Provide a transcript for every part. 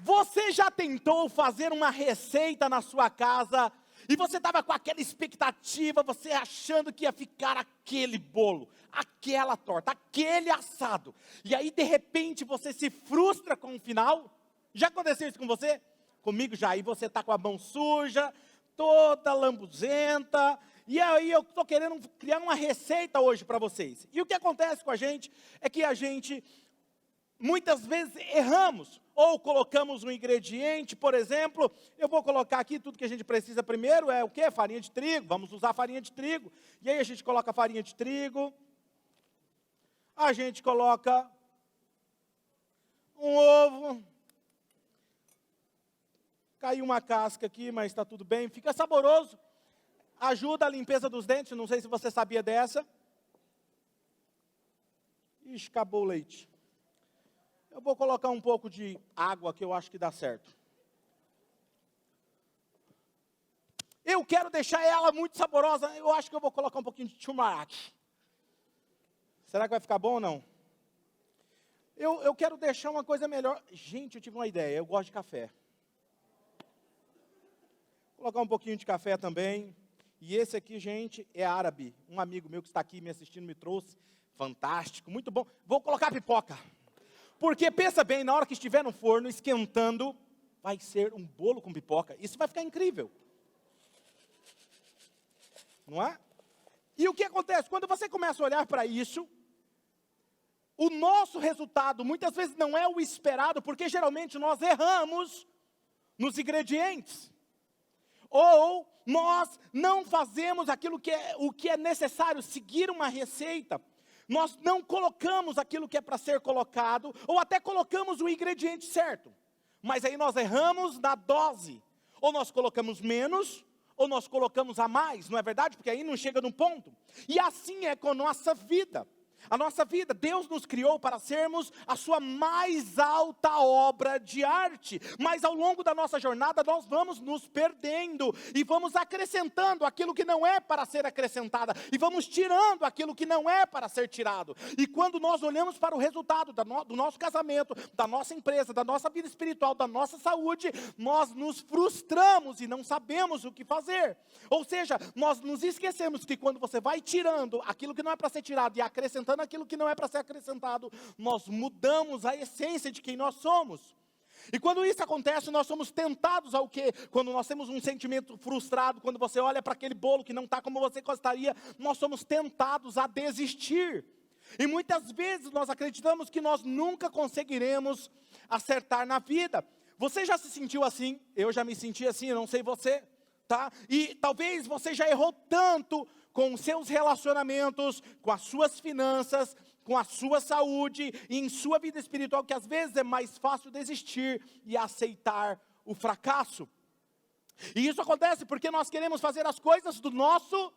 Você já tentou fazer uma receita na sua casa e você estava com aquela expectativa, você achando que ia ficar aquele bolo, aquela torta, aquele assado, e aí de repente você se frustra com o final? Já aconteceu isso com você? Comigo já. E você está com a mão suja, toda lambuzenta, e aí eu estou querendo criar uma receita hoje para vocês. E o que acontece com a gente é que a gente muitas vezes erramos, ou colocamos um ingrediente, por exemplo, eu vou colocar aqui tudo que a gente precisa primeiro, é o quê? Farinha de trigo, vamos usar farinha de trigo, e aí a gente coloca a farinha de trigo, a gente coloca um ovo, caiu uma casca aqui, mas está tudo bem, fica saboroso, ajuda a limpeza dos dentes, não sei se você sabia dessa. Ixi, acabou o leite. Eu vou colocar um pouco de água, que eu acho que dá certo. Eu quero deixar ela muito saborosa, eu acho que eu vou colocar um pouquinho de turmeric. Será que vai ficar bom ou não? Eu quero deixar uma coisa melhor. Gente, eu tive uma ideia, eu gosto de café. Vou colocar um pouquinho de café também. E esse aqui, gente, é árabe. Um amigo meu que está aqui me assistindo me trouxe. Fantástico, muito bom. Vou colocar pipoca. Porque pensa bem, na hora que estiver no forno esquentando, vai ser um bolo com pipoca. Isso vai ficar incrível. Não é? E o que acontece? Quando você começa a olhar para isso, o nosso resultado muitas vezes não é o esperado, porque geralmente nós erramos nos ingredientes. Ou nós não fazemos aquilo que é necessário, seguir uma receita. Nós não colocamos aquilo que é para ser colocado, ou até colocamos o ingrediente certo. Mas aí nós erramos na dose. Ou nós colocamos menos, ou nós colocamos a mais, não é verdade? Porque aí não chega no ponto. E assim é com a nossa vida. A nossa vida, Deus nos criou para sermos a sua mais alta obra de arte, mas ao longo da nossa jornada nós vamos nos perdendo, e vamos acrescentando aquilo que não é para ser acrescentada, e vamos tirando aquilo que não é para ser tirado, e quando nós olhamos para o resultado do nosso casamento, da nossa empresa, da nossa vida espiritual, da nossa saúde, nós nos frustramos e não sabemos o que fazer, ou seja, nós nos esquecemos que quando você vai tirando aquilo que não é para ser tirado e acrescentando aquilo que não é para ser acrescentado, nós mudamos a essência de quem nós somos. E quando isso acontece, nós somos tentados ao quê? Quando nós temos um sentimento frustrado, quando você olha para aquele bolo que não está como você gostaria, nós somos tentados a desistir. E muitas vezes nós acreditamos que nós nunca conseguiremos acertar na vida. Você já se sentiu assim? Eu já me senti assim, eu não sei você, tá? E talvez você já errou tanto com os seus relacionamentos, com as suas finanças, com a sua saúde e em sua vida espiritual, que às vezes é mais fácil desistir e aceitar o fracasso. E isso acontece porque nós queremos fazer as coisas do nosso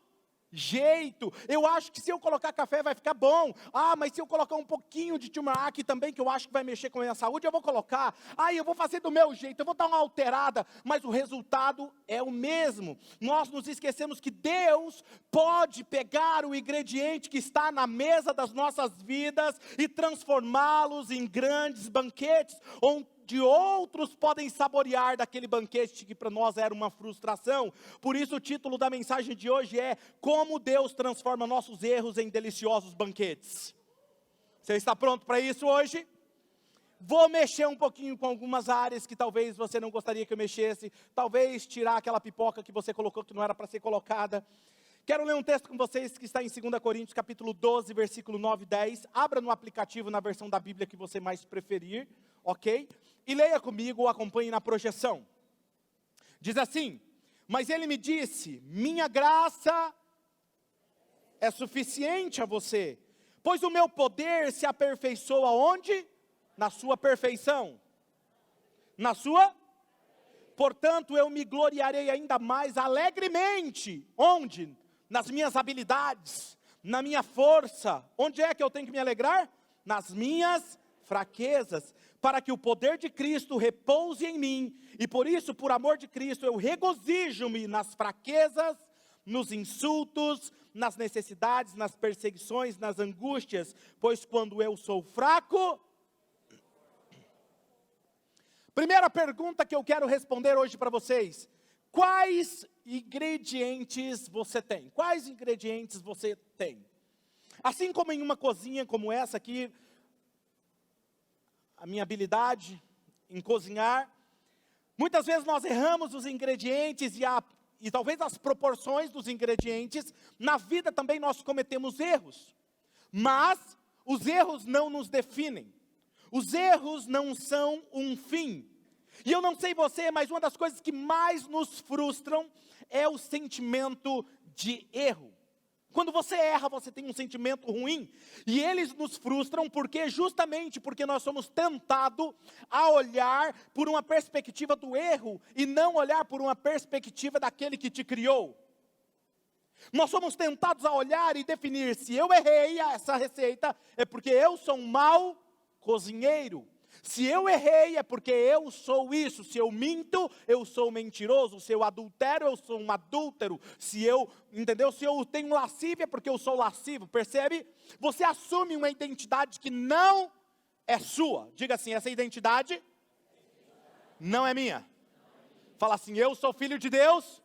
jeito. Eu acho que se eu colocar café vai ficar bom. Mas se eu colocar um pouquinho de turmeric também, que eu acho que vai mexer com a minha saúde, eu vou colocar. Eu vou fazer do meu jeito, eu vou dar uma alterada, mas o resultado é o mesmo. Nós nos esquecemos que Deus pode pegar o ingrediente que está na mesa das nossas vidas e transformá-los em grandes banquetes, onde outros podem saborear daquele banquete que para nós era uma frustração. Por isso o título da mensagem de hoje é: como Deus transforma nossos erros em deliciosos banquetes. Você está pronto para isso hoje? Vou mexer um pouquinho com algumas áreas que talvez você não gostaria que eu mexesse, talvez tirar aquela pipoca que você colocou que não era para ser colocada. Quero ler um texto com vocês que está em 2 Coríntios capítulo 12, versículo 9 e 10. Abra no aplicativo na versão da Bíblia que você mais preferir, ok? E leia comigo ou acompanhe na projeção. Diz assim: mas ele me disse, minha graça é suficiente a você, pois o meu poder se aperfeiçoa onde? Na sua perfeição. Na sua? Portanto, eu me gloriarei ainda mais alegremente. Onde? Nas minhas habilidades, na minha força. Onde é que eu tenho que me alegrar? Nas minhas fraquezas, para que o poder de Cristo repouse em mim. E por isso, por amor de Cristo, eu regozijo-me nas fraquezas, nos insultos, nas necessidades, nas perseguições, nas angústias. Pois quando eu sou fraco, Primeira pergunta que eu quero responder hoje para vocês: quais ingredientes você tem? Quais ingredientes você tem? Assim como em uma cozinha como essa aqui, a minha habilidade em cozinhar, muitas vezes nós erramos os ingredientes e talvez as proporções dos ingredientes. Na vida também nós cometemos erros, mas os erros não nos definem. Os erros não são um fim. E eu não sei você, mas uma das coisas que mais nos frustram é o sentimento de erro. Quando você erra, você tem um sentimento ruim, e eles nos frustram justamente porque nós somos tentados a olhar por uma perspectiva do erro, e não olhar por uma perspectiva daquele que te criou. Nós somos tentados a olhar e definir: se eu errei essa receita, é porque eu sou um mau cozinheiro. Se eu errei, é porque eu sou isso. Se eu minto, eu sou mentiroso. Se eu adultero, eu sou um adúltero. Se eu tenho lascívia, é porque eu sou lascivo. Percebe? Você assume uma identidade que não é sua. Diga assim: essa identidade não é minha. Fala assim: eu sou filho de Deus.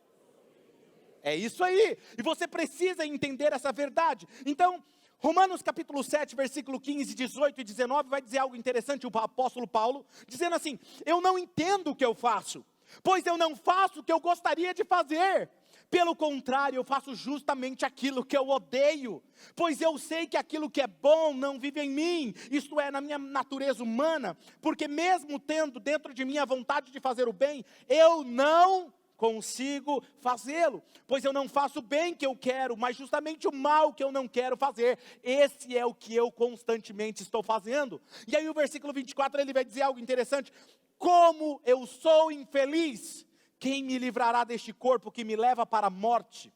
É isso aí. E você precisa entender essa verdade. Então, Romanos capítulo 7, versículo 15, 18 e 19, vai dizer algo interessante, o apóstolo Paulo, dizendo assim: eu não entendo o que eu faço, pois eu não faço o que eu gostaria de fazer. Pelo contrário, eu faço justamente aquilo que eu odeio, pois eu sei que aquilo que é bom não vive em mim, isto é, na minha natureza humana, porque mesmo tendo dentro de mim a vontade de fazer o bem, eu não consigo fazê-lo, pois eu não faço o bem que eu quero, mas justamente o mal que eu não quero fazer, esse é o que eu constantemente estou fazendo. E aí o versículo 24, ele vai dizer algo interessante: como eu sou infeliz, quem me livrará deste corpo que me leva para a morte?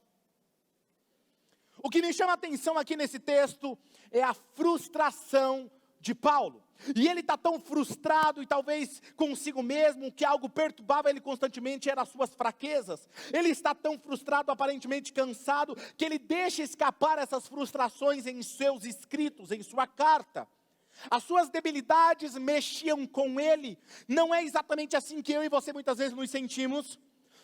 O que me chama a atenção aqui nesse texto é a frustração de Paulo. E ele está tão frustrado e talvez consigo mesmo, que algo perturbava ele constantemente eram as suas fraquezas. Ele está tão frustrado, aparentemente cansado, que ele deixa escapar essas frustrações em seus escritos, em sua carta. As suas debilidades mexiam com ele. Não é exatamente assim que eu e você muitas vezes nos sentimos.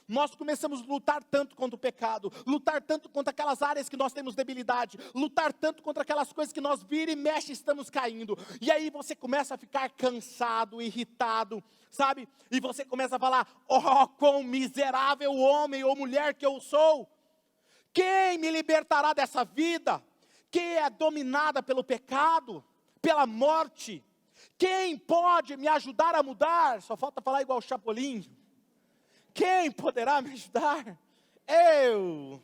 Nós começamos a lutar tanto contra o pecado, lutar tanto contra aquelas áreas que nós temos debilidade, lutar tanto contra aquelas coisas que nós vira e mexe estamos caindo, e aí você começa a ficar cansado, irritado, sabe? E você começa a falar: oh, quão miserável homem ou mulher que eu sou, quem me libertará dessa vida, que é dominada pelo pecado, pela morte, quem pode me ajudar a mudar? Só falta falar igual o Chapolin. Quem poderá me ajudar? Eu.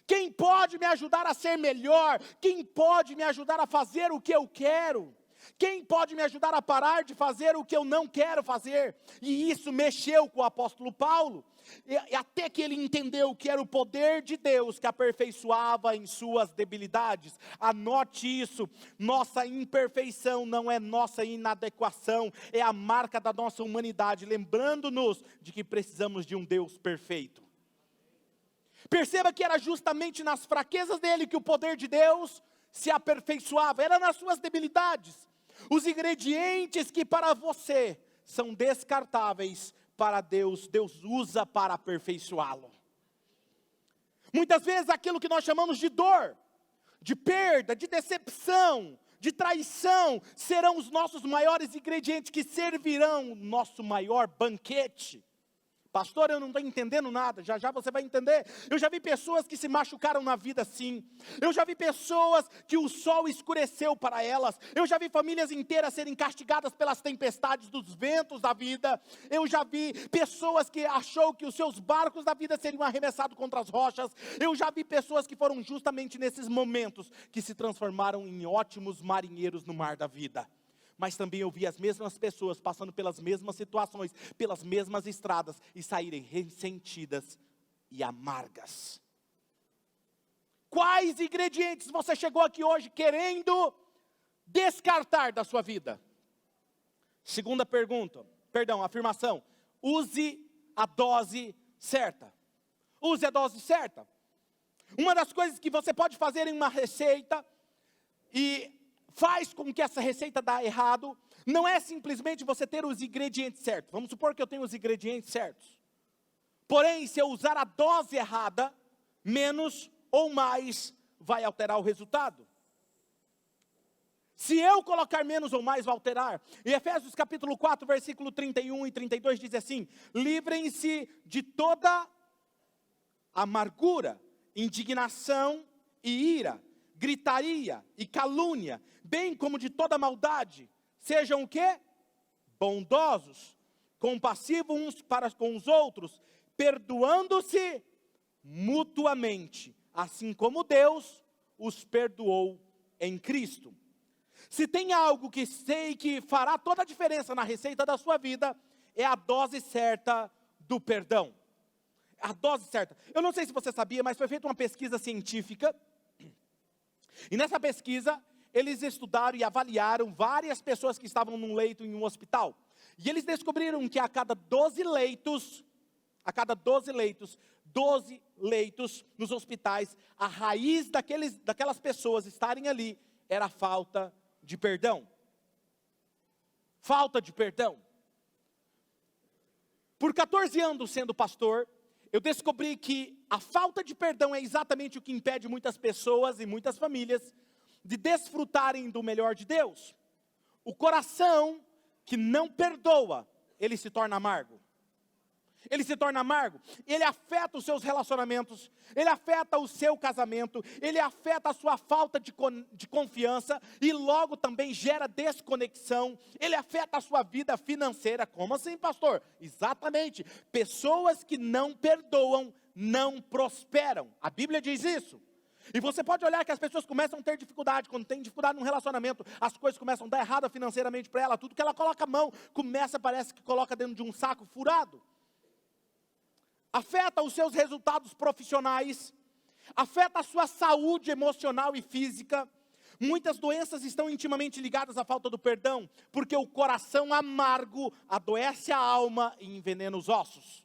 Quem pode me ajudar a ser melhor? Quem pode me ajudar a fazer o que eu quero? Quem pode me ajudar a parar de fazer o que eu não quero fazer? E isso mexeu com o apóstolo Paulo, e até que ele entendeu que era o poder de Deus que aperfeiçoava em suas debilidades. Anote isso: nossa imperfeição não é nossa inadequação, é a marca da nossa humanidade, lembrando-nos de que precisamos de um Deus perfeito. Perceba que era justamente nas fraquezas dele que o poder de Deus se aperfeiçoava, era nas suas debilidades. Os ingredientes que para você são descartáveis, para Deus, Deus usa para aperfeiçoá-lo. Muitas vezes aquilo que nós chamamos de dor, de perda, de decepção, de traição, serão os nossos maiores ingredientes que servirão o nosso maior banquete. Pastor, eu não estou entendendo nada. Já já você vai entender. Eu já vi pessoas que se machucaram na vida assim. Eu já vi pessoas que o sol escureceu para elas. Eu já vi famílias inteiras serem castigadas pelas tempestades dos ventos da vida. Eu já vi pessoas que achou que os seus barcos da vida seriam arremessados contra as rochas. Eu já vi pessoas que foram justamente nesses momentos que se transformaram em ótimos marinheiros no mar da vida. Mas também eu vi as mesmas pessoas passando pelas mesmas situações, pelas mesmas estradas, e saírem ressentidas e amargas. Quais ingredientes você chegou aqui hoje querendo descartar da sua vida? Segunda afirmação: use a dose certa. Use a dose certa. Uma das coisas que você pode fazer em uma receita, e faz com que essa receita dê errado não é simplesmente você ter os ingredientes certos. Vamos supor que eu tenho os ingredientes certos. Porém, se eu usar a dose errada, menos ou mais vai alterar o resultado. Se eu colocar menos ou mais, vai alterar. Em Efésios capítulo 4, versículo 31 e 32 diz assim: livrem-se de toda amargura, indignação e ira, gritaria e calúnia, bem como de toda maldade. Sejam o quê? Bondosos, compassivos uns para com os outros, perdoando-se mutuamente, assim como Deus os perdoou em Cristo. Se tem algo que sei que fará toda a diferença na receita da sua vida, é a dose certa do perdão. A dose certa. Eu não sei se você sabia, mas foi feita uma pesquisa científica. E nessa pesquisa, eles estudaram e avaliaram várias pessoas que estavam num leito em um hospital. E eles descobriram que a cada 12 leitos nos hospitais, a raiz daquelas pessoas estarem ali era a falta de perdão. Falta de perdão. Por 14 anos sendo pastor, eu descobri que a falta de perdão é exatamente o que impede muitas pessoas e muitas famílias de desfrutarem do melhor de Deus. O coração que não perdoa, ele se torna amargo. Ele se torna amargo, ele afeta os seus relacionamentos, ele afeta o seu casamento, ele afeta a sua falta de confiança e logo também gera desconexão, ele afeta a sua vida financeira. Como assim, pastor? Exatamente, pessoas que não perdoam não prosperam, a Bíblia diz isso. E você pode olhar que as pessoas começam a ter dificuldade, quando tem dificuldade num relacionamento, as coisas começam a dar errado financeiramente para ela, tudo que ela coloca a mão, parece que coloca dentro de um saco furado. Afeta os seus resultados profissionais, afeta a sua saúde emocional e física. Muitas doenças estão intimamente ligadas à falta do perdão, porque o coração amargo adoece a alma e envenena os ossos.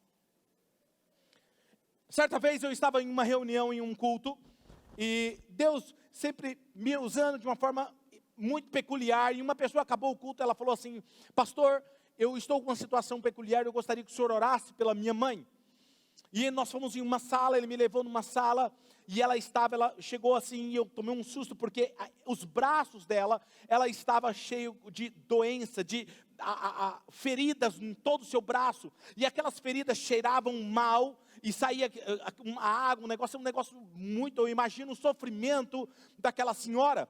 Certa vez eu estava em uma reunião, em um culto, e Deus sempre me usando de uma forma muito peculiar, e uma pessoa acabou o culto, ela falou assim: pastor, eu estou com uma situação peculiar, eu gostaria que o senhor orasse pela minha mãe. E nós fomos em uma sala, ele me levou numa sala, e ela chegou assim, e eu tomei um susto, porque os braços dela, ela estava cheio de doença, de feridas em todo o seu braço, e aquelas feridas cheiravam mal, e saía a água, um negócio muito, eu imagino o sofrimento daquela senhora.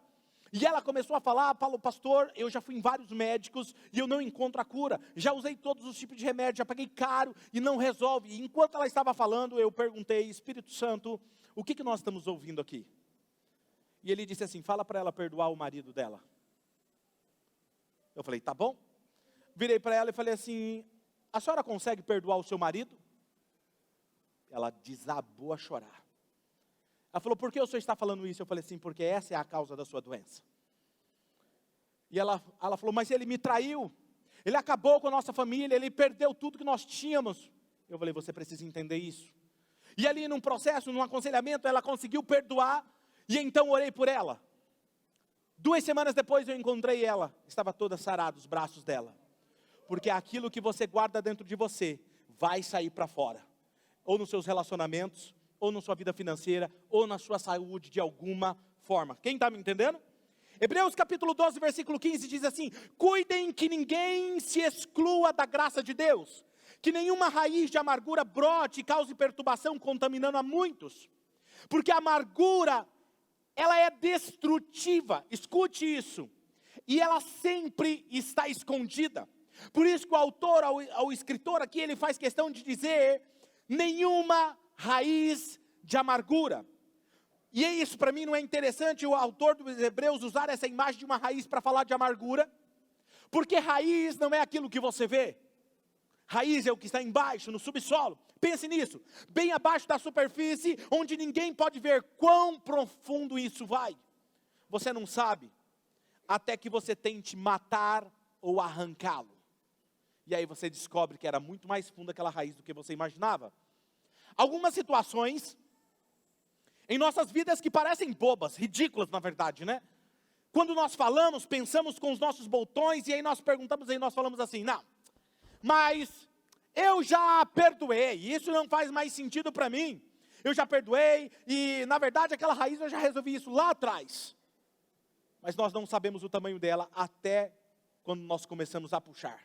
E ela começou a falar: pastor, eu já fui em vários médicos e eu não encontro a cura. Já usei todos os tipos de remédio, já paguei caro e não resolve. E enquanto ela estava falando, eu perguntei: Espírito Santo, o que nós estamos ouvindo aqui? E ele disse assim: fala para ela perdoar o marido dela. Eu falei: tá bom. Virei para ela e falei assim: a senhora consegue perdoar o seu marido? Ela desabou a chorar. Ela falou: por que o senhor está falando isso? Eu falei assim: porque essa é a causa da sua doença. E ela falou: mas ele me traiu, ele acabou com a nossa família, ele perdeu tudo que nós tínhamos. Eu falei: você precisa entender isso. E ali num processo, num aconselhamento, ela conseguiu perdoar, e então orei por ela. 2 semanas depois eu encontrei ela, estava toda sarada, os braços dela. Porque aquilo que você guarda dentro de você, vai sair para fora. Ou nos seus relacionamentos, ou na sua vida financeira, ou na sua saúde de alguma forma. Quem está me entendendo? Hebreus capítulo 12, versículo 15 diz assim: cuidem que ninguém se exclua da graça de Deus, que nenhuma raiz de amargura brote e cause perturbação, contaminando a muitos. Porque a amargura, ela é destrutiva, escute isso, e ela sempre está escondida. Por isso que o autor, ao escritor aqui, ele faz questão de dizer: nenhuma raiz de amargura. E isso para mim não é interessante o autor dos Hebreus usar essa imagem de uma raiz para falar de amargura? Porque raiz não é aquilo que você vê. Raiz é o que está embaixo, no subsolo. Pense nisso, bem abaixo da superfície, onde ninguém pode ver quão profundo isso vai. Você não sabe, até que você tente matar ou arrancá-lo. E aí você descobre que era muito mais funda aquela raiz do que você imaginava. Algumas situações em nossas vidas que parecem bobas, ridículas na verdade, né? quando nós falamos, pensamos com os nossos botões, e aí nós perguntamos, e nós falamos assim, não, mas eu já perdoei, isso não faz mais sentido para mim. Eu já perdoei, e na verdade aquela raiz eu já resolvi isso lá atrás. Mas nós não sabemos o tamanho dela até quando nós começamos a puxar.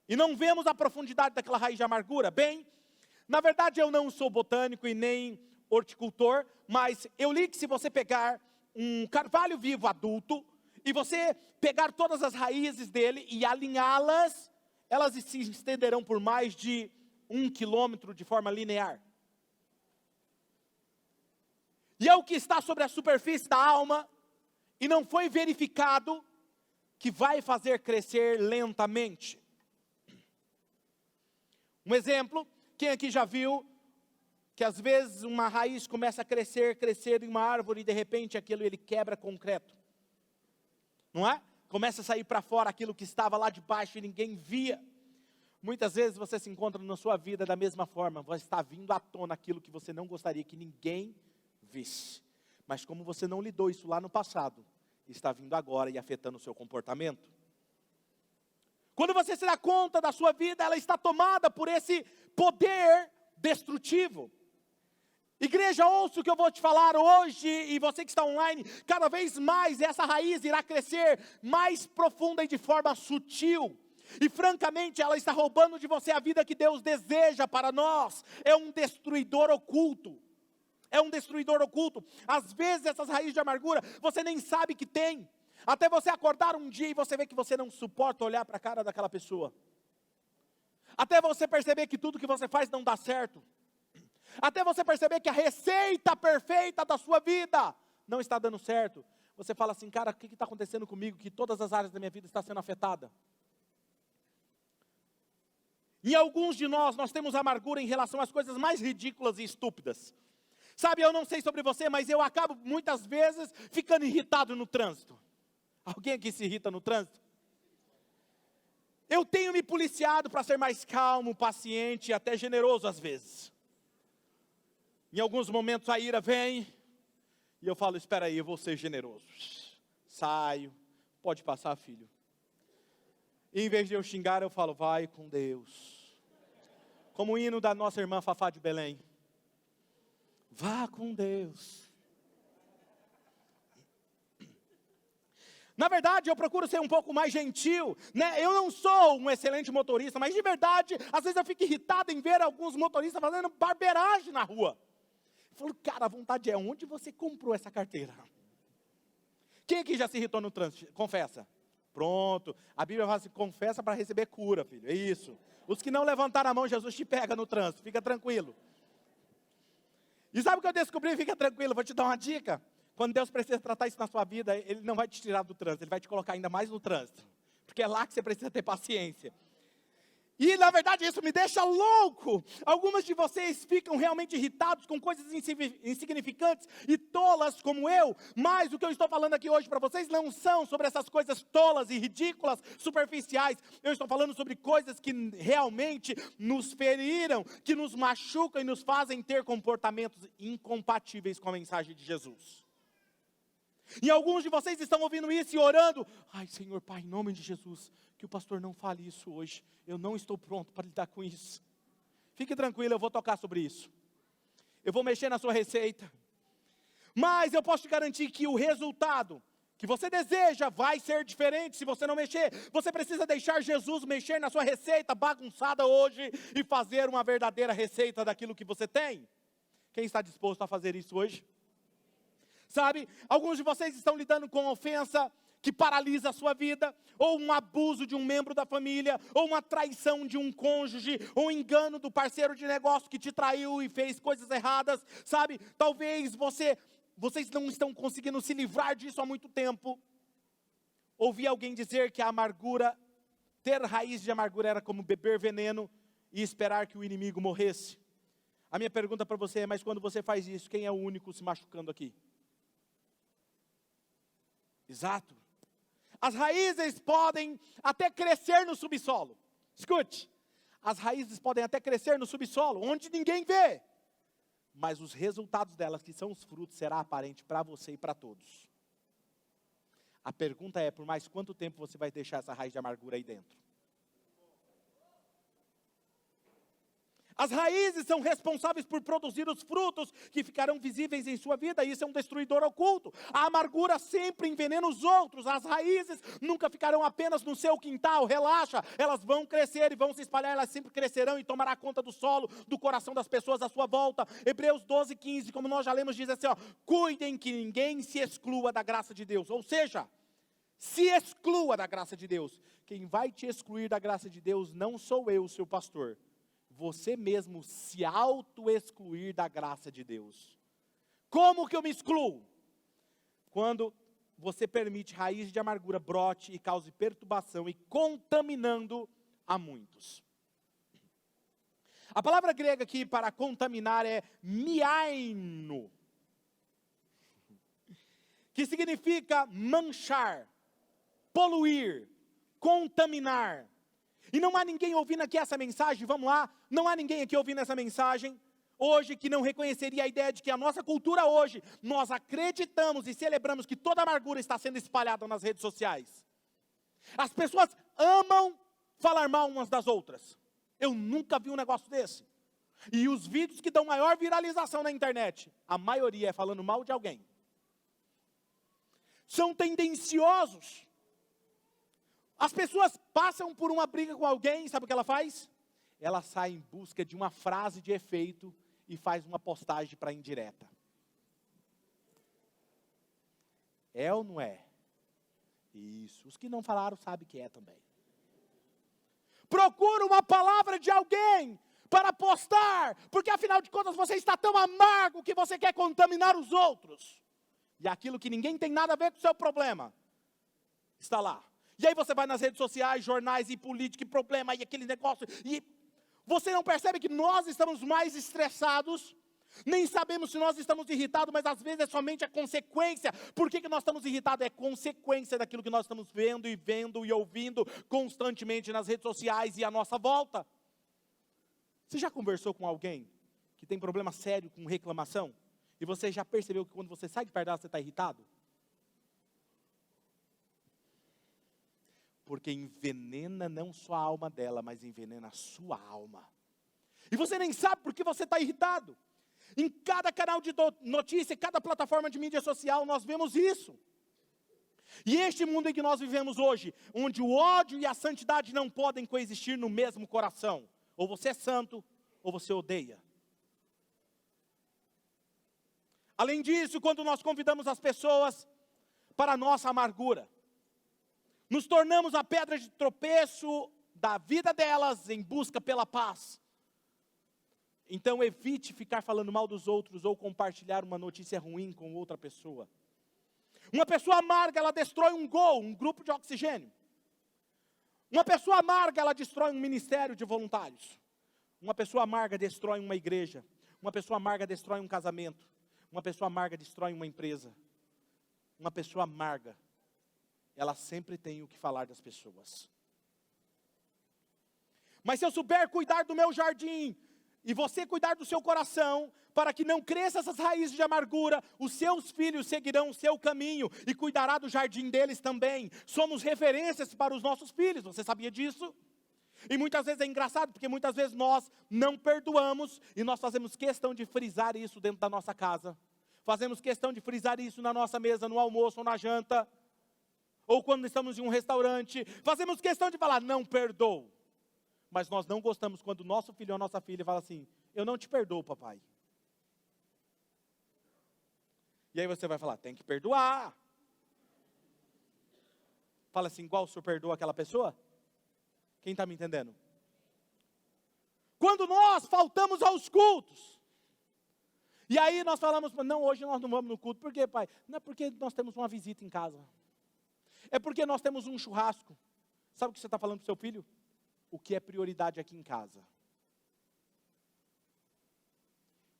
E não vemos a profundidade daquela raiz de amargura. Bem, na verdade eu não sou botânico e nem horticultor, mas eu li que se você pegar um carvalho vivo adulto, e você pegar todas as raízes dele e alinhá-las, elas se estenderão por mais de 1 quilômetro de forma linear. E é o que está sobre a superfície da alma, e não foi verificado, que vai fazer crescer lentamente. Um exemplo, quem aqui já viu, que às vezes uma raiz começa a crescer em uma árvore, e de repente aquilo ele quebra concreto. Não é? Começa a sair para fora aquilo que estava lá de baixo e ninguém via. Muitas vezes você se encontra na sua vida da mesma forma, vai estar vindo à tona aquilo que você não gostaria que ninguém visse. Mas como você não lidou isso lá no passado, está vindo agora e afetando o seu comportamento. Quando você se dá conta da sua vida, ela está tomada por esse poder destrutivo. Igreja, ouça o que eu vou te falar hoje, e você que está online, cada vez mais essa raiz irá crescer mais profunda e de forma sutil. E francamente ela está roubando de você a vida que Deus deseja para nós. É um destruidor oculto. É um destruidor oculto. Às vezes essas raízes de amargura, você nem sabe que tem. Até você acordar um dia e você vê que você não suporta olhar para a cara daquela pessoa. Até você perceber que tudo que você faz não dá certo. Até você perceber que a receita perfeita da sua vida não está dando certo. Você fala assim, cara, o que está acontecendo comigo? Que todas as áreas da minha vida estão sendo afetadas. Em alguns de nós temos amargura em relação às coisas mais ridículas e estúpidas. Sabe, eu não sei sobre você, mas eu acabo muitas vezes ficando irritado no trânsito. Alguém aqui se irrita no trânsito? Eu tenho me policiado para ser mais calmo, paciente e até generoso às vezes. Em alguns momentos a ira vem, e eu falo, espera aí, eu vou ser generoso. Saio, pode passar, filho. E em vez de eu xingar, eu falo, vai com Deus. Como o hino da nossa irmã Fafá de Belém. Vá com Deus. Na verdade, eu procuro ser um pouco mais gentil, né? Eu não sou um excelente motorista, mas de verdade, às vezes eu fico irritado em ver alguns motoristas fazendo barbeiragem na rua. Eu falo, cara, a vontade é, onde você comprou essa carteira? Quem aqui já se irritou no trânsito? Confessa. Pronto. A Bíblia fala assim, confessa para receber cura, filho. É isso. Os que não levantaram a mão, Jesus te pega no trânsito. Fica tranquilo. E sabe o que eu descobri? Fica tranquilo, vou te dar uma dica. Quando Deus precisa tratar isso na sua vida, Ele não vai te tirar do trânsito, Ele vai te colocar ainda mais no trânsito. Porque é lá que você precisa ter paciência. E na verdade isso me deixa louco. Algumas de vocês ficam realmente irritados com coisas insignificantes e tolas como eu. Mas o que eu estou falando aqui hoje para vocês não são sobre essas coisas tolas e ridículas, superficiais. Eu estou falando sobre coisas que realmente nos feriram, que nos machucam e nos fazem ter comportamentos incompatíveis com a mensagem de Jesus. E alguns de vocês estão ouvindo isso e orando. Ai, Senhor Pai, em nome de Jesus, que o pastor não fale isso hoje. Eu não estou pronto para lidar com isso. Fique tranquilo, eu vou tocar sobre isso. Eu vou mexer na sua receita. Mas eu posso te garantir que o resultado que você deseja vai ser diferente se você não mexer. Você precisa deixar Jesus mexer na sua receita bagunçada hoje e fazer uma verdadeira receita daquilo que você tem. Quem está disposto a fazer isso hoje? Sabe, alguns de vocês estão lidando com ofensa que paralisa a sua vida, ou um abuso de um membro da família, ou uma traição de um cônjuge, ou um engano do parceiro de negócio que te traiu e fez coisas erradas, sabe? Talvez vocês não estão conseguindo se livrar disso há muito tempo. Ouvi alguém dizer que a amargura, ter raiz de amargura era como beber veneno e esperar que o inimigo morresse. A minha pergunta para você é, mas quando você faz isso, quem é o único se machucando aqui? Exato. As raízes podem até crescer no subsolo. Escute, as raízes podem até crescer no subsolo, onde ninguém vê. Mas os resultados delas, que são os frutos, será aparente para você e para todos. A pergunta é, por mais quanto tempo você vai deixar essa raiz de amargura aí dentro? As raízes são responsáveis por produzir os frutos que ficarão visíveis em sua vida. Isso é um destruidor oculto. A amargura sempre envenena os outros. As raízes nunca ficarão apenas no seu quintal. Relaxa, elas vão crescer e vão se espalhar. Elas sempre crescerão e tomará conta do solo, do coração das pessoas à sua volta. Hebreus 12:15, como nós já lemos, diz assim, cuidem que ninguém se exclua da graça de Deus. Ou seja, se exclua da graça de Deus. Quem vai te excluir da graça de Deus não sou eu, seu pastor. Você mesmo se auto-excluir da graça de Deus. Como que eu me excluo? Quando você permite raiz de amargura brote e cause perturbação e contaminando a muitos. A palavra grega aqui para contaminar é miaino, que significa manchar, poluir, contaminar. E não há ninguém ouvindo aqui essa mensagem, vamos lá, não há ninguém aqui ouvindo essa mensagem, hoje que não reconheceria a ideia de que a nossa cultura hoje, nós acreditamos e celebramos que toda amargura está sendo espalhada nas redes sociais. As pessoas amam falar mal umas das outras. Eu nunca vi um negócio desse. E os vídeos que dão maior viralização na internet, a maioria é falando mal de alguém. São tendenciosos. As pessoas passam por uma briga com alguém, sabe o que ela faz? Ela sai em busca de uma frase de efeito e faz uma postagem para indireta. É ou não é? Isso. Os que não falaram sabem que é também. Procura uma palavra de alguém para postar, porque afinal de contas você está tão amargo que você quer contaminar os outros. E aquilo que ninguém tem nada a ver com o seu problema, está lá. E aí você vai nas redes sociais, jornais e política e problema e aquele negócio. E você não percebe que nós estamos mais estressados, nem sabemos se nós estamos irritados, mas às vezes é somente a consequência. Por que nós estamos irritados? É consequência daquilo que nós estamos vendo e ouvindo constantemente nas redes sociais e à nossa volta. Você já conversou com alguém que tem problema sério com reclamação? E você já percebeu que quando você sai de perto dela, você está irritado? Porque envenena não só a alma dela, mas envenena a sua alma. E você nem sabe por que você está irritado. Em cada canal de notícia, cada plataforma de mídia social, nós vemos isso. E este mundo em que nós vivemos hoje, onde o ódio e a santidade não podem coexistir no mesmo coração. Ou você é santo, ou você odeia. Além disso, quando nós convidamos as pessoas para a nossa amargura, nos tornamos a pedra de tropeço da vida delas em busca pela paz. Então evite ficar falando mal dos outros ou compartilhar uma notícia ruim com outra pessoa. Uma pessoa amarga, ela destrói um grupo de oxigênio. Uma pessoa amarga, ela destrói um ministério de voluntários. Uma pessoa amarga destrói uma igreja. Uma pessoa amarga destrói um casamento. Uma pessoa amarga destrói uma empresa. Uma pessoa amarga, ela sempre tem o que falar das pessoas. Mas se eu souber cuidar do meu jardim, e você cuidar do seu coração, para que não cresça essas raízes de amargura, os seus filhos seguirão o seu caminho, e cuidará do jardim deles também. Somos referências para os nossos filhos, você sabia disso? E muitas vezes é engraçado, porque muitas vezes nós não perdoamos, e nós fazemos questão de frisar isso dentro da nossa casa. Fazemos questão de frisar isso na nossa mesa, no almoço ou na janta. Ou quando estamos em um restaurante, fazemos questão de falar, não perdoo. Mas nós não gostamos quando o nosso filho ou a nossa filha fala assim, eu não te perdoo, papai. E aí você vai falar, tem que perdoar. Fala assim, igual o senhor perdoa aquela pessoa? Quem está me entendendo? Quando nós faltamos aos cultos, e aí nós falamos, não, hoje nós não vamos no culto, por quê, pai? Não é porque nós temos uma visita em casa. É porque nós temos um churrasco. Sabe o que você está falando para o seu filho? O que é prioridade aqui em casa.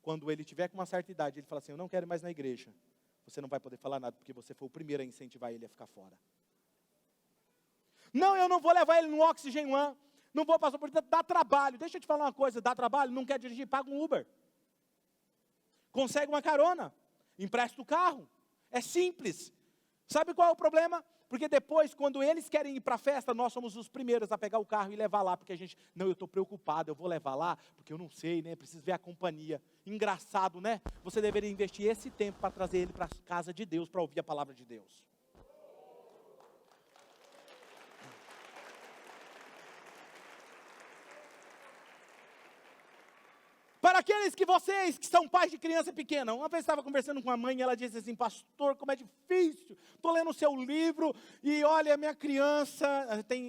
Quando ele tiver com uma certa idade, ele fala assim, eu não quero ir mais na igreja. Você não vai poder falar nada, porque você foi o primeiro a incentivar ele a ficar fora. Não, eu não vou levar ele no Oxygen One. Não vou passar por isso, dá trabalho. Deixa eu te falar uma coisa, dá trabalho, não quer dirigir, paga um Uber. Consegue uma carona, empresta o carro. É simples. Sabe qual é o problema? Porque depois, quando eles querem ir para a festa, nós somos os primeiros a pegar o carro e levar lá. Porque a gente, não, eu estou preocupado, eu vou levar lá, porque eu não sei, né? Preciso ver a companhia. Engraçado, né? Você deveria investir esse tempo para trazer ele para a casa de Deus, para ouvir a palavra de Deus. Para aqueles que vocês que são pais de criança pequena, uma vez estava conversando com a mãe e ela disse assim, pastor, como é difícil, estou lendo o seu livro e olha, minha criança,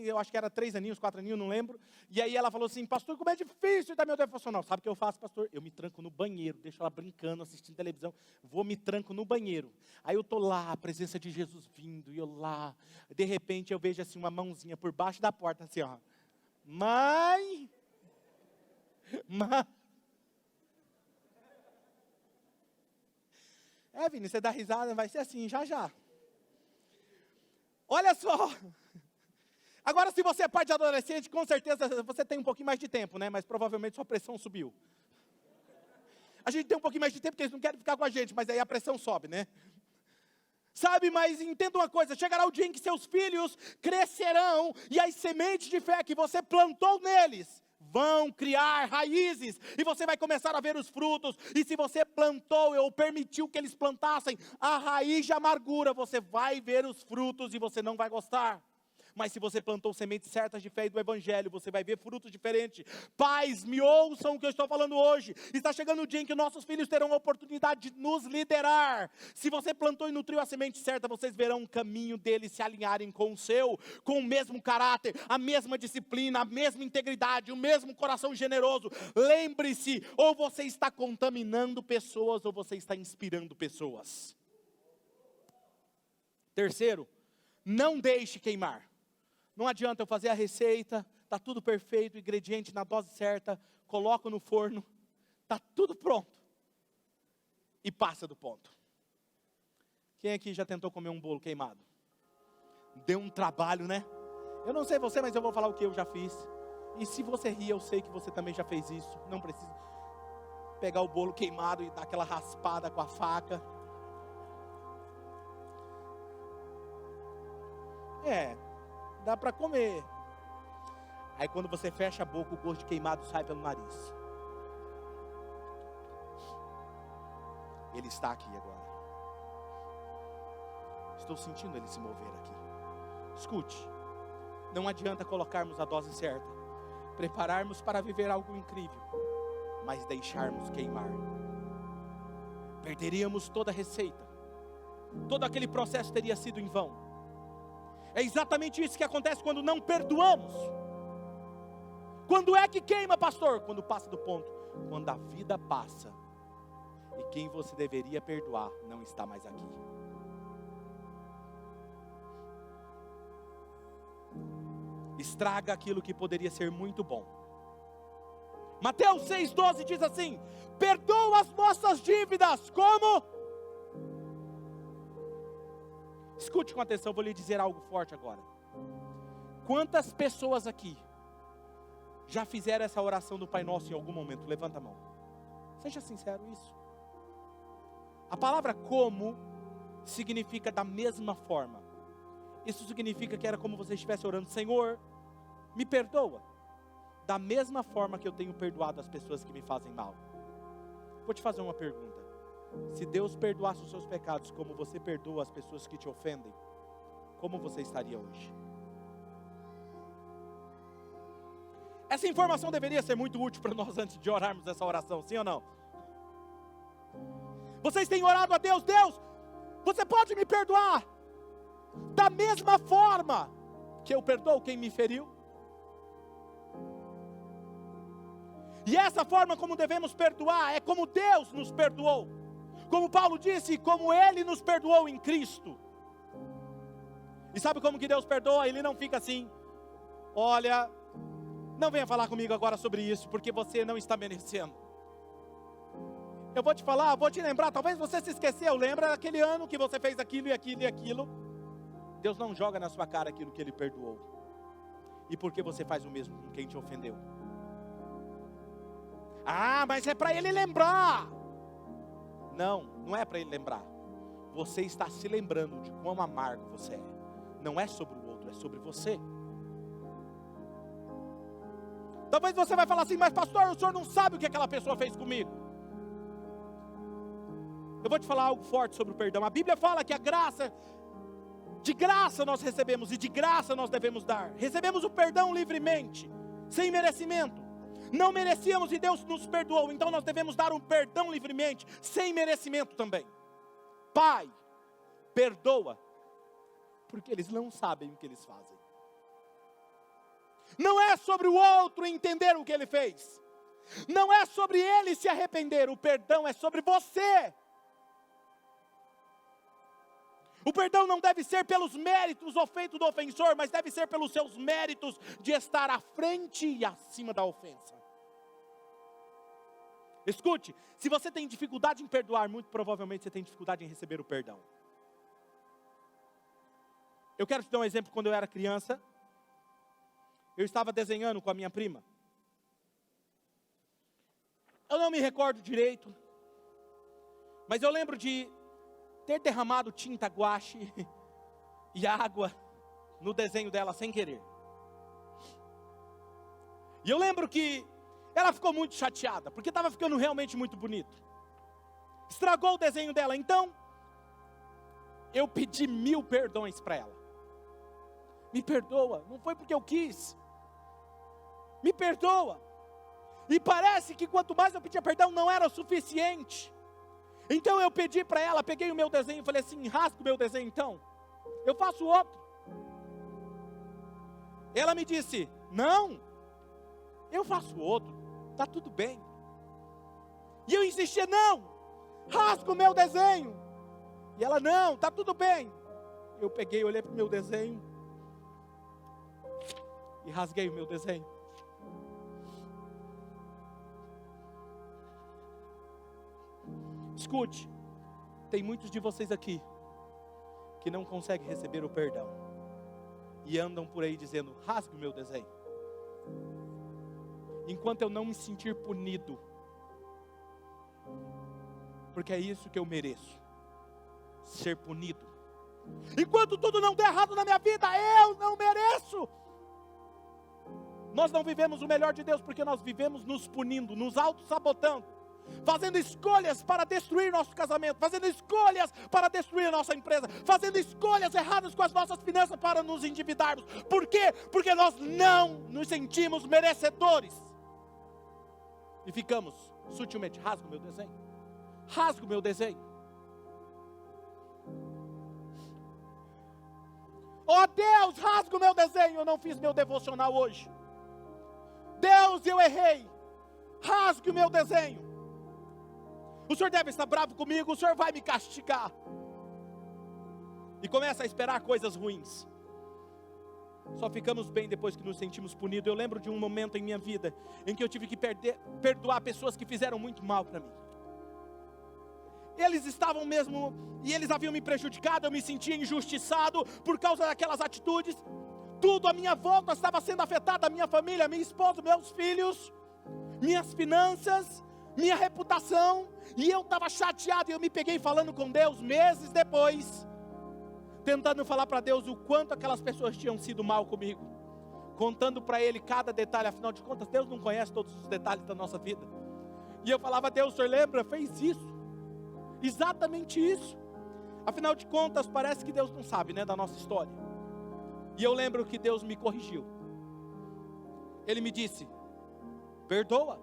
eu acho que era 3 aninhos, 4 aninhos, não lembro, e aí ela falou assim, pastor, como é difícil dar meu devocional. Sabe o que eu faço, pastor? Eu me tranco no banheiro, deixo ela brincando, assistindo televisão, me tranco no banheiro. Aí eu estou lá, a presença de Jesus vindo, e eu lá, de repente eu vejo assim uma mãozinha por baixo da porta, assim ó, mãe. Vini, você dá risada, vai ser assim, já já. Olha só. Agora, se você é pai de adolescente, com certeza você tem um pouquinho mais de tempo, né? Mas provavelmente sua pressão subiu. A gente tem um pouquinho mais de tempo, porque eles não querem ficar com a gente, mas aí a pressão sobe, né? Sabe, mas entenda uma coisa, chegará o dia em que seus filhos crescerão, e as sementes de fé que você plantou neles, vão criar raízes, e você vai começar a ver os frutos, e se você plantou ou permitiu que eles plantassem a raiz de amargura, você vai ver os frutos e você não vai gostar. Mas se você plantou sementes certas de fé e do evangelho, você vai ver frutos diferentes. Pais, me ouçam o que eu estou falando hoje. Está chegando o dia em que nossos filhos terão a oportunidade de nos liderar. Se você plantou e nutriu a semente certa, vocês verão o caminho deles se alinharem com o seu, com o mesmo caráter, a mesma disciplina, a mesma integridade, o mesmo coração generoso. Lembre-se, ou você está contaminando pessoas, ou você está inspirando pessoas. Terceiro, não deixe queimar. Não adianta eu fazer a receita, está tudo perfeito, ingrediente na dose certa, coloco no forno, está tudo pronto. E passa do ponto. Quem aqui já tentou comer um bolo queimado? Deu um trabalho, né? Eu não sei você, mas eu vou falar o que eu já fiz. E se você rir, eu sei que você também já fez isso. Não precisa pegar o bolo queimado e dar aquela raspada com a faca. Dá para comer. Aí quando você fecha a boca, o gosto de queimado sai pelo nariz. Ele está aqui agora. Estou sentindo ele se mover aqui. Escute, não adianta colocarmos a dose certa, prepararmos para viver algo incrível, mas deixarmos queimar. Perderíamos toda a receita. Todo aquele processo teria sido em vão. É exatamente isso que acontece quando não perdoamos. Quando é que queima, pastor? Quando passa do ponto. Quando a vida passa e quem você deveria perdoar não está mais aqui. Estraga aquilo que poderia ser muito bom. Mateus 6,12 diz assim: perdoa as nossas dívidas, como? Escute com atenção, vou lhe dizer algo forte agora. Quantas pessoas aqui já fizeram essa oração do Pai Nosso em algum momento? Levanta a mão. Seja sincero isso. A palavra como significa da mesma forma. Isso significa que era como você estivesse orando: Senhor, me perdoa, da mesma forma que eu tenho perdoado as pessoas que me fazem mal. Vou te fazer uma pergunta. Se Deus perdoasse os seus pecados como você perdoa as pessoas que te ofendem, como você estaria hoje? Essa informação deveria ser muito útil para nós antes de orarmos essa oração, sim ou não? Vocês têm orado a Deus: Deus, você pode me perdoar da mesma forma que eu perdoo quem me feriu? E essa forma como devemos perdoar é como Deus nos perdoou. Como Paulo disse, como Ele nos perdoou em Cristo. E sabe como que Deus perdoa? Ele não fica assim: olha, não venha falar comigo agora sobre isso, porque você não está merecendo. Eu vou te falar, vou te lembrar, talvez você se esqueceu, lembra daquele ano que você fez aquilo e aquilo e aquilo. Deus não joga na sua cara aquilo que Ele perdoou. E por que você faz o mesmo com quem te ofendeu? Ah, mas é para Ele lembrar. Não, não é para Ele lembrar. Você está se lembrando de quão amargo você é. não é sobre o outro, é sobre você. Talvez você vai falar assim, mas pastor, o senhor não sabe o que aquela pessoa fez comigo. Eu vou te falar algo forte sobre o perdão. A Bíblia fala que a graça, de graça nós recebemos e de graça nós devemos dar. Recebemos o perdão livremente, sem merecimento. Não merecíamos e Deus nos perdoou, então nós devemos dar um perdão livremente, sem merecimento também. Pai, perdoa, porque eles não sabem o que eles fazem. Não é sobre o outro entender o que ele fez. Não é sobre ele se arrepender. O perdão é sobre você. O perdão não deve ser pelos méritos ou feito do ofensor, mas deve ser pelos seus méritos de estar à frente e acima da ofensa. Escute, se você tem dificuldade em perdoar, muito provavelmente você tem dificuldade em receber o perdão. Eu quero te dar um exemplo. Quando eu era criança, eu estava desenhando com a minha prima. Eu não me recordo direito, mas eu lembro de ter derramado tinta guache e água no desenho dela sem querer. E eu lembro que ela ficou muito chateada, porque estava ficando realmente muito bonito. Estragou o desenho dela, então eu pedi 1000 perdões para ela. Me perdoa, não foi porque eu quis. Me perdoa. E parece que quanto mais eu pedia perdão, não era o suficiente. Então eu pedi para ela, peguei o meu desenho e falei assim, rasga o meu desenho então. Eu faço outro. Ela me disse, não, eu faço outro, está tudo bem. E eu insisti, não, rasga o meu desenho. E ela, não, está tudo bem. Eu peguei, olhei para o meu desenho e rasguei o meu desenho. Escute, tem muitos de vocês aqui que não conseguem receber o perdão e andam por aí dizendo, rasgue o meu desenho. Enquanto eu não me sentir punido, porque é isso que eu mereço, ser punido. Enquanto tudo não der errado na minha vida, eu não mereço. Nós não vivemos o melhor de Deus porque nós vivemos nos punindo, nos auto-sabotando, fazendo escolhas para destruir nosso casamento, fazendo escolhas para destruir a nossa empresa, fazendo escolhas erradas com as nossas finanças para nos endividarmos. Por quê? Porque nós não nos sentimos merecedores. E ficamos sutilmente, rasga o meu desenho, rasga o meu desenho. Oh Deus, rasga o meu desenho, eu não fiz meu devocional hoje. Deus, eu errei, rasgue o meu desenho. O Senhor deve estar bravo comigo, o Senhor vai me castigar. E começa a esperar coisas ruins. Só ficamos bem depois que nos sentimos punidos. Eu lembro de um momento em minha vida em que eu tive que perdoar pessoas que fizeram muito mal para mim. Eles estavam mesmo, e eles haviam me prejudicado, eu me sentia injustiçado por causa daquelas atitudes. Tudo à minha volta estava sendo afetado, a minha família, minha esposa, meus filhos, minhas finanças, minha reputação. E eu estava chateado, e eu me peguei falando com Deus meses depois, tentando falar para Deus o quanto aquelas pessoas tinham sido mal comigo, contando para Ele cada detalhe. Afinal de contas, Deus não conhece todos os detalhes da nossa vida. E eu falava, Deus, o Senhor lembra? Fez isso, exatamente isso. Afinal de contas, parece que Deus não sabe, né, da nossa história. E eu lembro que Deus me corrigiu. Ele me disse, perdoa.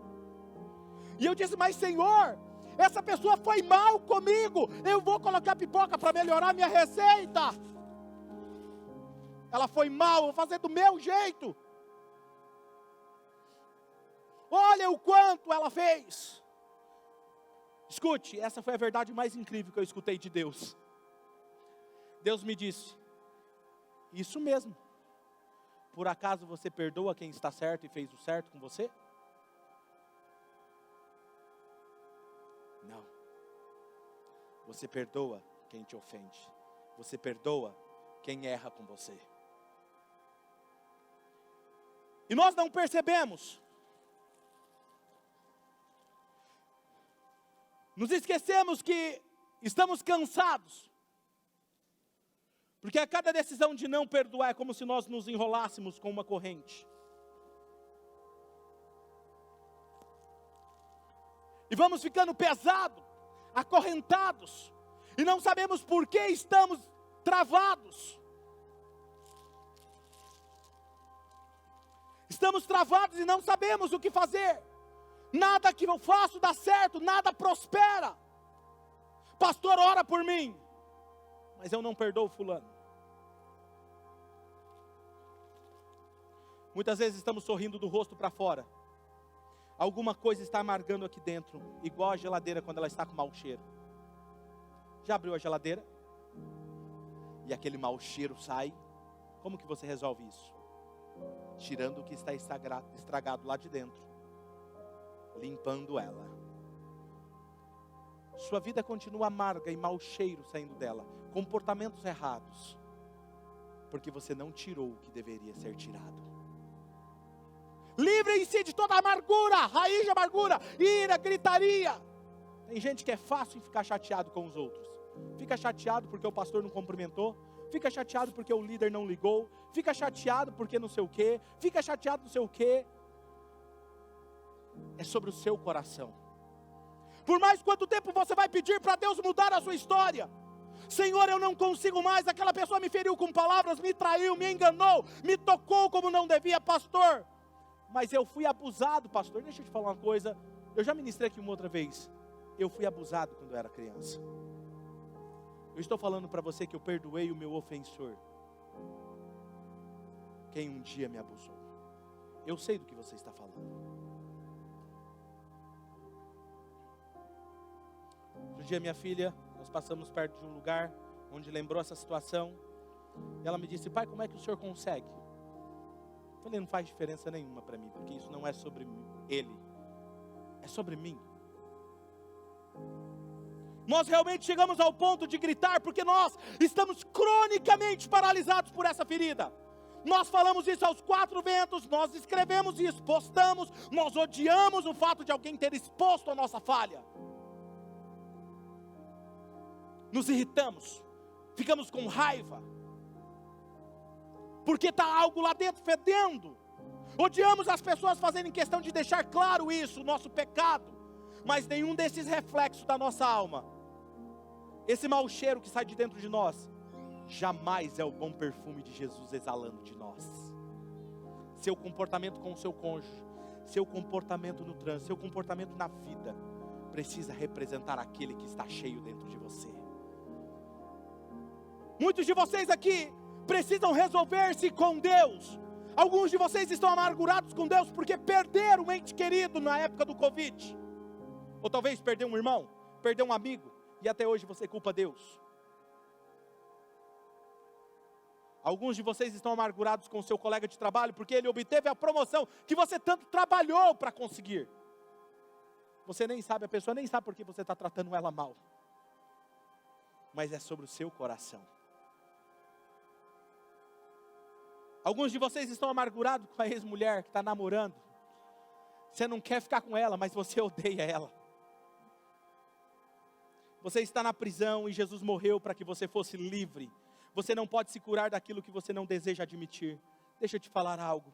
E eu disse, mas Senhor, essa pessoa foi mal comigo, eu vou colocar pipoca para melhorar minha receita. Ela foi mal, vou fazer do meu jeito. Olha o quanto ela fez. Escute, essa foi a verdade mais incrível que eu escutei de Deus. Deus me disse, isso mesmo. Por acaso você perdoa quem está certo e fez o certo com você? Não. Você perdoa quem te ofende. Você perdoa quem erra com você. E nós não percebemos. Nos esquecemos que estamos cansados. Porque a cada decisão de não perdoar é como se nós nos enrolássemos com uma corrente. E vamos ficando pesados, acorrentados, e não sabemos por que estamos travados. Estamos travados e não sabemos o que fazer. Nada que eu faço dá certo, nada prospera. Pastor, ora por mim. Mas eu não perdoo fulano. Muitas vezes estamos sorrindo do rosto para fora. Alguma coisa está amargando aqui dentro, igual a geladeira quando ela está com mau cheiro. Já abriu a geladeira? E aquele mau cheiro sai. Como que você resolve isso? Tirando o que está estragado lá de dentro, limpando ela. Sua vida continua amarga e mau cheiro saindo dela, comportamentos errados, porque você não tirou o que deveria ser tirado. Livrem-se de toda amargura, raiz de amargura, ira, gritaria. Tem gente que é fácil em ficar chateado com os outros. Fica chateado porque o pastor não cumprimentou, fica chateado porque o líder não ligou, fica chateado porque não sei o quê, fica chateado não sei o quê. É sobre o seu coração. Por mais quanto tempo você vai pedir para Deus mudar a sua história? Senhor, eu não consigo mais, aquela pessoa me feriu com palavras, me traiu, me enganou, me tocou como não devia, pastor. Mas eu fui abusado, pastor. Deixa eu te falar uma coisa, eu já ministrei aqui uma outra vez. Eu fui abusado quando eu era criança. Eu estou falando para você que eu perdoei o meu ofensor, quem um dia me abusou. Eu sei do que você está falando. Um dia minha filha, nós passamos perto de um lugar onde lembrou essa situação. E ela me disse, pai, como é que o senhor consegue? Eu falei, não faz diferença nenhuma para mim, porque isso não é sobre ele, é sobre mim. Nós realmente chegamos ao ponto de gritar, porque nós estamos cronicamente paralisados por essa ferida. Nós falamos isso aos quatro ventos, nós escrevemos isso, postamos, nós odiamos o fato de alguém ter exposto a nossa falha. Nos irritamos, ficamos com raiva, porque está algo lá dentro fedendo. Odiamos as pessoas fazendo questão de deixar claro isso, o nosso pecado. Mas nenhum desses reflexos da nossa alma, esse mau cheiro que sai de dentro de nós, jamais é o bom perfume de Jesus exalando de nós. Seu comportamento com o seu cônjuge, seu comportamento no trânsito, seu comportamento na vida, precisa representar aquele que está cheio dentro de você. Muitos de vocês aqui precisam resolver-se com Deus. Alguns de vocês estão amargurados com Deus porque perderam um ente querido na época do Covid. Ou talvez perdeu um irmão, perdeu um amigo, e até hoje você culpa Deus. Alguns de vocês estão amargurados com o seu colega de trabalho porque ele obteve a promoção que você tanto trabalhou para conseguir. Você nem sabe, a pessoa nem sabe por que você está tratando ela mal. Mas é sobre o seu coração. Alguns de vocês estão amargurados com a ex-mulher que está namorando. Você não quer ficar com ela, mas você odeia ela. Você está na prisão e Jesus morreu para que você fosse livre. Você não pode se curar daquilo que você não deseja admitir. Deixa eu te falar algo.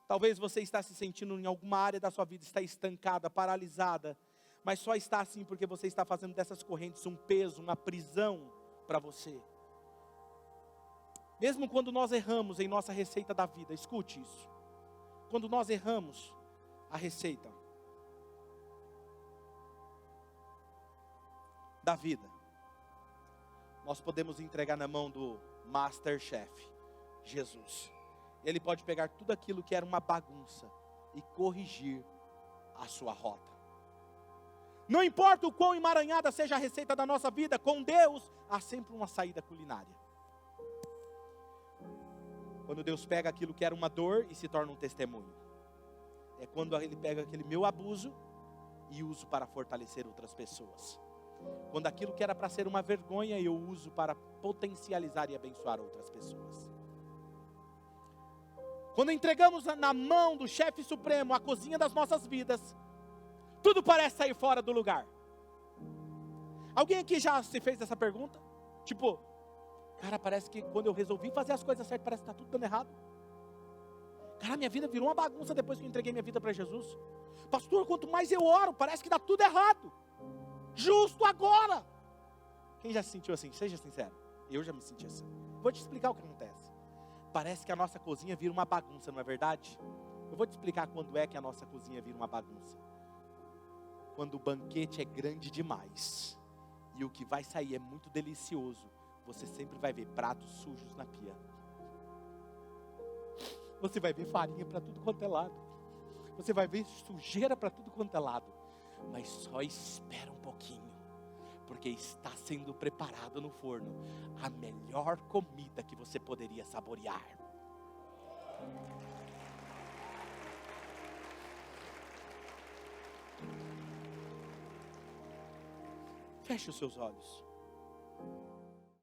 Talvez você está se sentindo em alguma área da sua vida, está estancada, paralisada. Mas só está assim porque você está fazendo dessas correntes um peso, uma prisão para você. Mesmo quando nós erramos em nossa receita da vida, escute isso. Quando nós erramos a receita da vida, nós podemos entregar na mão do Master Chef, Jesus. Ele pode pegar tudo aquilo que era uma bagunça e corrigir a sua rota. Não importa o quão emaranhada seja a receita da nossa vida, com Deus há sempre uma saída culinária. Quando Deus pega aquilo que era uma dor e se torna um testemunho. É quando Ele pega aquele meu abuso e uso para fortalecer outras pessoas. Quando aquilo que era para ser uma vergonha, eu uso para potencializar e abençoar outras pessoas. Quando entregamos na mão do chefe supremo a cozinha das nossas vidas, tudo parece sair fora do lugar. Alguém aqui já se fez essa pergunta? Tipo, Cara, parece que quando eu resolvi fazer as coisas certas, parece que está tudo dando errado. Cara, minha vida virou uma bagunça depois que eu entreguei minha vida para Jesus. Pastor, quanto mais eu oro, parece que dá tudo errado. Justo agora. Quem já se sentiu assim? Seja sincero. Eu já me senti assim. Vou te explicar o que acontece. Parece que a nossa cozinha vira uma bagunça, não é verdade? Eu vou te explicar quando é que a nossa cozinha vira uma bagunça. Quando o banquete é grande demais e o que vai sair é muito delicioso, você sempre vai ver pratos sujos na pia. Você vai ver farinha para tudo quanto é lado. Você vai ver sujeira para tudo quanto é lado. Mas só espera um pouquinho, porque está sendo preparado no forno a melhor comida que você poderia saborear. Feche os seus olhos.